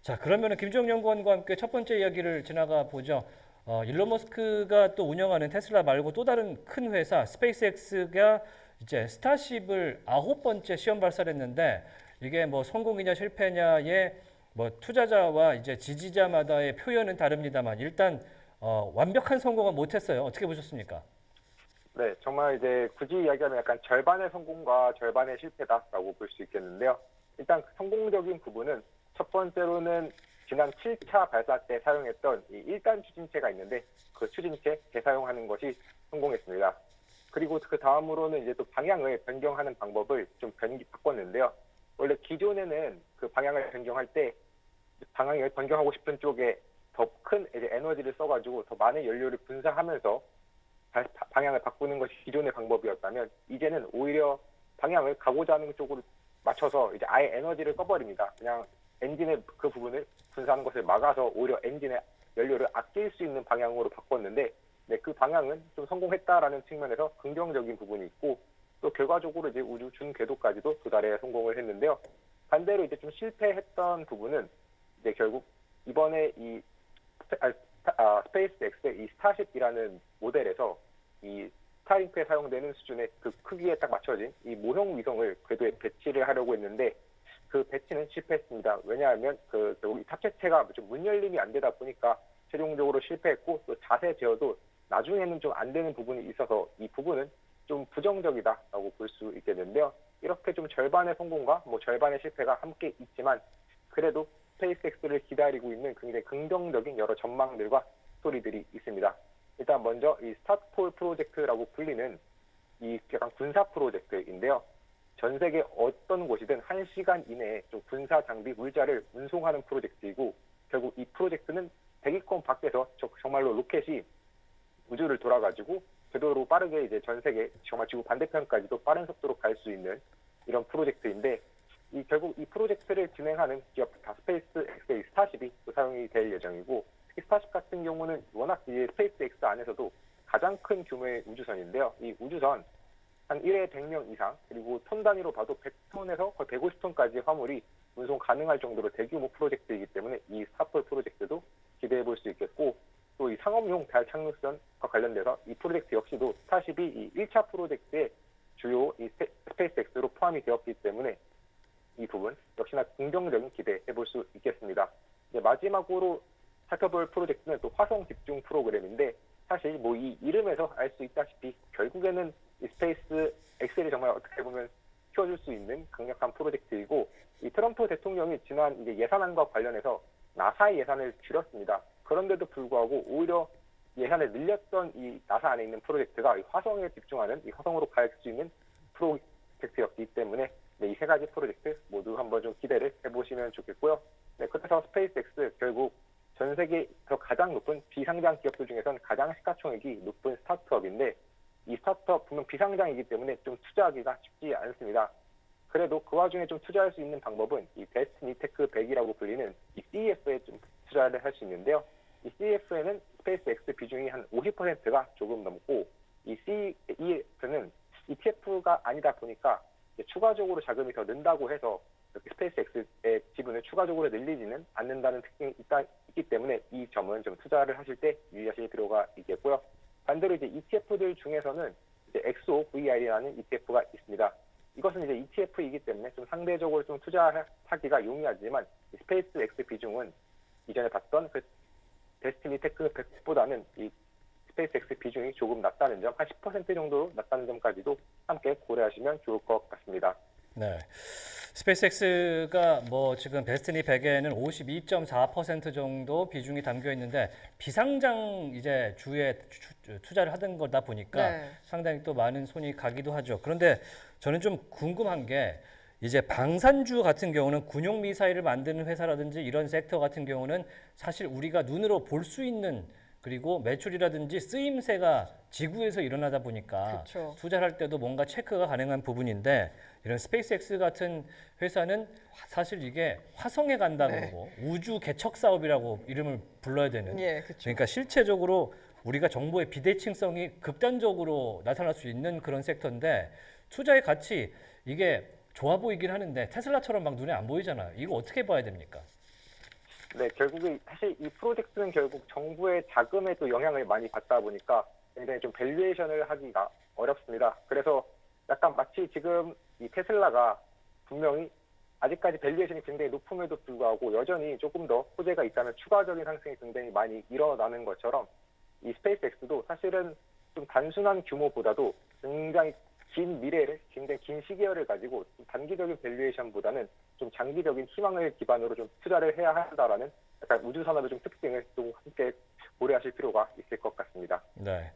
자, 그러면은 김주영 연구원과 함께 첫 번째 이야기를 지나가 보죠. 일론 머스크가 또 운영하는 테슬라 말고 또 다른 큰 회사 스페이스X가 이제 스타쉽을 9번째 시험 발사를 했는데 이게 뭐 성공이냐 실패냐의 뭐 투자자와 이제 지지자마다의 표현은 다릅니다만 일단 완벽한 성공은 못했어요. 어떻게 보셨습니까? 네, 정말 이제 굳이 이야기하면 약간 절반의 성공과 절반의 실패다라고 볼 수 있겠는데요. 일단 성공적인 부분은 첫 번째로는 지난 7차 발사 때 사용했던 이 1단 추진체가 있는데 그 추진체 재사용하는 것이 성공했습니다. 그리고 그 다음으로는 이제 또 방향을 변경하는 방법을 좀 바꿨는데요. 원래 기존에는 그 방향을 변경할 때 방향을 변경하고 싶은 쪽에 더 큰 에너지를 써가지고 더 많은 연료를 분사하면서 방향을 바꾸는 것이 기존의 방법이었다면 이제는 오히려 방향을 가고자 하는 쪽으로 맞춰서 이제 아예 에너지를 써버립니다. 그냥 엔진의 그 부분을 분사하는 것을 막아서 오히려 엔진의 연료를 아낄 수 있는 방향으로 바꿨는데 네, 그 방향은 좀 성공했다라는 측면에서 긍정적인 부분이 있고 또 결과적으로 이제 우주 준궤도까지도 도달해 성공을 했는데요. 반대로 이제 좀 실패했던 부분은 이제 결국 이번에 이 스페이스X의 이 스타쉽이라는 모델에서 이 스타링크에 사용되는 수준의 그 크기에 딱 맞춰진 이 모형 위성을 궤도에 배치를 하려고 했는데 그 배치는 실패했습니다. 왜냐하면 결국 이 탑재체가 좀 문 열림이 안 되다 보니까 최종적으로 실패했고 또 자세 제어도 나중에는 좀 안 되는 부분이 있어서 이 부분은 좀 부정적이다라고 볼 수 있겠는데요. 이렇게 좀 절반의 성공과 뭐 절반의 실패가 함께 있지만 그래도 스페이스X를 기다리고 있는 굉장히 긍정적인 여러 전망들과 스토리들이 있습니다. 일단 먼저 이 스타폴 프로젝트라고 불리는 이 약간 군사 프로젝트인데요. 전 세계 어떤 곳이든 1시간 이내에 좀 군사 장비 물자를 운송하는 프로젝트이고 결국 이 프로젝트는 대기권 밖에서 정말로 로켓이 우주를 돌아가지고 궤도로 빠르게 이제 전 세계 정말 지구 반대편까지도 빠른 속도로 갈 수 있는 이런 프로젝트인데 결국 이 프로젝트를 진행하는 기업 스페이스X의 스타쉽이 또 사용이 될 예정이고 특히 스타쉽 같은 경우는 워낙 이 스페이스X 안에서도 가장 큰 규모의 우주선인데요. 이 우주선 한 1회 100명 이상 그리고 톤 단위로 봐도 100톤에서 거의 150톤까지 화물이 운송 가능할 정도로 대규모 프로젝트이기 때문에 이 스타폴 프로젝트도 기대해 볼 수 있겠고 또 이 상업용 달 착륙선과 관련돼서 이 프로젝트 역시도 스타쉽이 이 1차 프로젝트의 주요 이 스페이스X로 포함이 되었기 때문에 이 부분 역시나 긍정적인 기대해 볼 수 있겠습니다. 이제 마지막으로 살펴볼 프로젝트는 또 화성 집중 프로그램인데 사실 뭐 이 이름에서 알 수 있다시피 결국에는 이 스페이스 엑셀이 정말 어떻게 보면 키워줄 수 있는 강력한 프로젝트이고 이 트럼프 대통령이 지난 이제 예산안과 관련해서 나사의 예산을 줄였습니다. 그런데도 불구하고 오히려 예산을 늘렸던 이 나사 안에 있는 프로젝트가 이 화성에 집중하는 이 화성으로 갈 수 있는 프로젝트였기 때문에 네, 이 세 가지 프로젝트 모두 한번 좀 기대를 해보시면 좋겠고요. 네, 그래서 스페이스X 결국 전 세계에서 가장 높은 비상장 기업들 중에서는 가장 시가총액이 높은 스타트업인데 이 스타트업 분명 비상장이기 때문에 좀 투자하기가 쉽지 않습니다. 그래도 그 와중에 좀 투자할 수 있는 방법은 이 데스티니 테크 100이라고 불리는 이 CEF에 좀 투자를 할 수 있는데요. 이 CEF에는 스페이스X 비중이 한 50%가 조금 넘고 이 CEF는 ETF가 아니다 보니까 추가적으로 자금이 더 는다고 해서 스페이스X의 지분을 추가적으로 늘리지는 않는다는 특징이 있기 때문에 이 점은 좀 투자를 하실 때 유의하실 필요가 있겠고요. 반대로 이제 ETF들 중에서는 이제 XOVR이라는 ETF가 있습니다. 이것은 이제 ETF이기 때문에 좀 상대적으로 좀 투자하기가 용이하지만 스페이스X 비중은 이전에 봤던 그 데스티니 테크 100보다는 이 스페이스X 비중이 조금 낮다는 점, 한 10% 정도 낮다는 점까지도 함께 고려하시면 좋을 것 같습니다. 네. 스페이스X가 뭐 지금 데스티니 100에는 52.4% 정도 비중이 담겨 있는데 비상장 이제 주에 투자를 하던 거다 보니까 네. 상당히 또 많은 손이 가기도 하죠. 그런데 저는 좀 궁금한 게 이제 방산주 같은 경우는 군용 미사일을 만드는 회사라든지 이런 섹터 같은 경우는 사실 우리가 눈으로 볼 수 있는 그리고 매출이라든지 쓰임새가 지구에서 일어나다 보니까 그쵸. 투자를 할 때도 뭔가 체크가 가능한 부분인데 이런 스페이스X 같은 회사는 사실 이게 화성에 간다 네. 그러고 우주 개척 사업이라고 이름을 불러야 되는 예, 그쵸. 그러니까 실체적으로 우리가 정보의 비대칭성이 극단적으로 나타날 수 있는 그런 섹터인데 투자의 가치 이게 좋아 보이긴 하는데 테슬라처럼 막 눈에 안 보이잖아요. 이거 어떻게 봐야 됩니까? 네, 결국에 사실 이 프로젝트는 결국 정부의 자금에 또 영향을 많이 받다 보니까 굉장히 좀 밸류에이션을 하기가 어렵습니다. 그래서 약간 마치 지금 이 테슬라가 분명히 아직까지 밸류에이션이 굉장히 높음에도 불구하고 여전히 조금 더 호재가 있다면 추가적인 상승이 굉장히 많이 일어나는 것처럼 이 스페이스X도 사실은 좀 단순한 규모보다도 굉장히 긴 미래를, 굉장히 긴 시계열을 가지고 좀 단기적인 밸류에이션보다는 좀 장기적인 희망을 기반으로 좀 투자를 해야 한다라는 약간 우주 산업의 좀 특징을 좀 함께 고려하실 필요가 있을 것 같습니다. 네,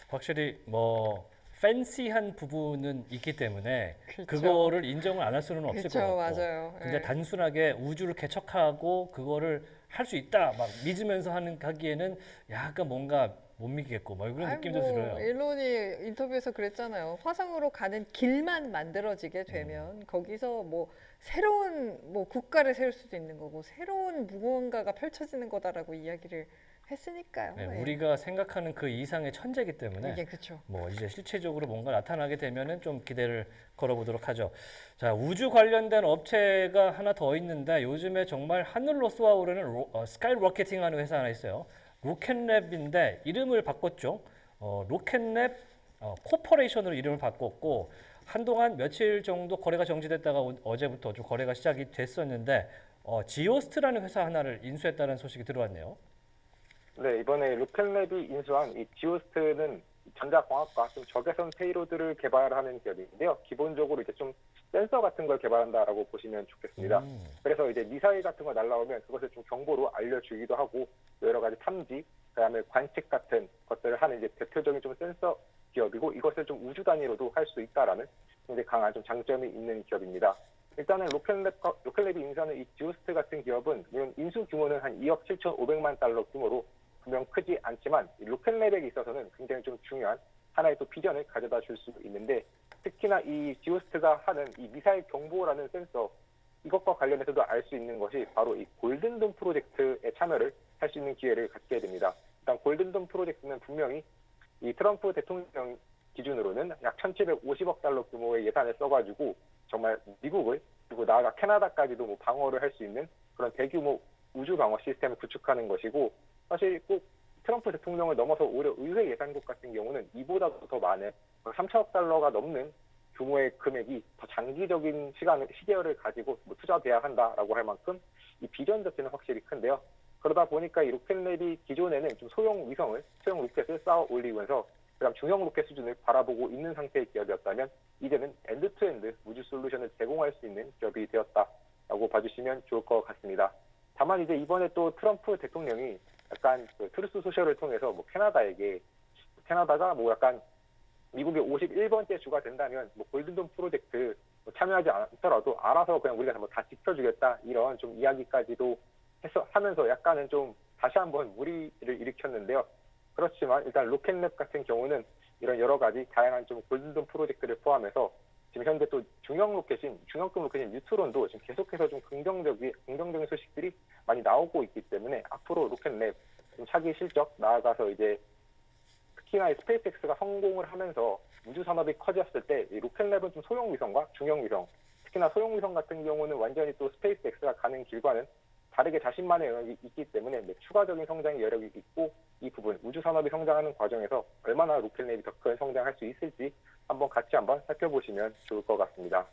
확실히 뭐 팬시한 부분은 있기 때문에 그렇죠. 그거를 인정을 안 할 수는 없을 것 그렇죠, 같고, 맞아요. 근데 예. 단순하게 우주를 개척하고 그거를 할 수 있다 막 믿으면서 하기에는 약간 뭔가 못 믿겠고 뭐 그런 아니 느낌도 뭐 들어요. 일론이 인터뷰에서 그랬잖아요. 화성으로 가는 길만 만들어지게 되면 거기서 뭐 새로운 뭐 국가를 세울 수도 있는 거고 새로운 무언가가 펼쳐지는 거다라고 이야기를 했으니까요. 네, 예. 우리가 생각하는 그 이상의 천재이기 때문에 이게 그렇죠. 뭐 이제 실체적으로 뭔가 나타나게 되면은 좀 기대를 걸어보도록 하죠. 자, 우주 관련된 업체가 하나 더 있는데 요즘에 정말 하늘로 쏘아오르는 스카이 로켓팅하는 회사 하나 있어요. 로켓랩인데 이름을 바꿨죠. 로켓랩 코퍼레이션으로 이름을 바꿨고 한동안 며칠 정도 거래가 정지됐다가 어제부터 좀 거래가 시작이 됐었는데 지오스트라는 회사 하나를 인수했다는 소식이 들어왔네요. 네, 이번에 로켓랩이 인수한 이 지오스트는 전자공학과 좀 적외선 페이로드를 개발하는 기업인데요. 기본적으로 이제 좀 센서 같은 걸 개발한다라고 보시면 좋겠습니다. 음. 그래서 이제 미사일 같은 거 날라오면 그것을 좀 정보로 알려주기도 하고 여러 가지 탐지, 그다음에 관측 같은 것들을 하는 이제 대표적인 좀 센서 기업이고 이것을 좀 우주 단위로도 할 수 있다라는 굉장히 강한 좀 장점이 있는 기업입니다. 일단은 로켓랩이 인수하는 이 지오스트 같은 기업은 물론 인수 규모는 한 2억 7,500만 달러 규모로 분명 크지 않지만 이 로켓랩에 있어서는 굉장히 좀 중요한 하나의 또 비전을 가져다 줄 수 있는데 특히나 이 지오스트가 하는 이 미사일 경보라는 센서 이것과 관련해서도 알 수 있는 것이 바로 이 골든돔 프로젝트에 참여를 할 수 있는 기회를 갖게 됩니다. 일단 골든돔 프로젝트는 분명히 이 트럼프 대통령 기준으로는 약 1,750억 달러 규모의 예산을 써가지고 정말 미국을 그리고 나아가 캐나다까지도 뭐 방어를 할 수 있는 그런 대규모 우주 방어 시스템을 구축하는 것이고 사실 꼭 트럼프 대통령을 넘어서 오히려 의회 예산국 같은 경우는 이보다도 더 많은 3천억 달러가 넘는 규모의 금액이 더 장기적인 시계열을 가지고 뭐 투자돼야 한다라고 할 만큼 이 비전 자체는 확실히 큰데요. 그러다 보니까 이 로켓랩이 기존에는 좀 소형 로켓을 쌓아 올리면서 그다음 중형 로켓 수준을 바라보고 있는 상태의 기업이었다면 이제는 엔드투엔드 우주 솔루션을 제공할 수 있는 기업이 되었다라고 봐주시면 좋을 것 같습니다. 다만 이제 이번에 또 트럼프 대통령이 약간 그 트루스 소셜을 통해서 뭐 캐나다가 뭐 약간 미국의 51번째 주가 된다면 뭐 골든돔 프로젝트 뭐 참여하지 않더라도 알아서 그냥 우리가 뭐 다 지켜주겠다 이런 좀 이야기까지도 하면서 약간은 좀 다시 한번 무리를 일으켰는데요. 그렇지만 일단 로켓랩 같은 경우는 이런 여러 가지 다양한 좀 골든돔 프로젝트를 포함해서 지금 현재 또 중형급 로켓인 뉴트론도 지금 계속해서 좀 긍정적인 소식들이 많이 나오고 있기 때문에 앞으로 로켓랩 좀 차기 실적 나아가서 이제 특히나 이 스페이스X가 성공을 하면서 우주 산업이 커졌을 때 이 로켓랩은 좀 소형 위성과 중형 위성, 특히나 소형 위성 같은 경우는 완전히 또 스페이스X가 가는 길과는 다르게 자신만의 영역이 있기 때문에 추가적인 성장의 여력이 있고 이 부분 우주 산업이 성장하는 과정에서 얼마나 로켓랩이 더 큰 성장할 수 있을지 한번 살펴보시면 좋을 것 같습니다.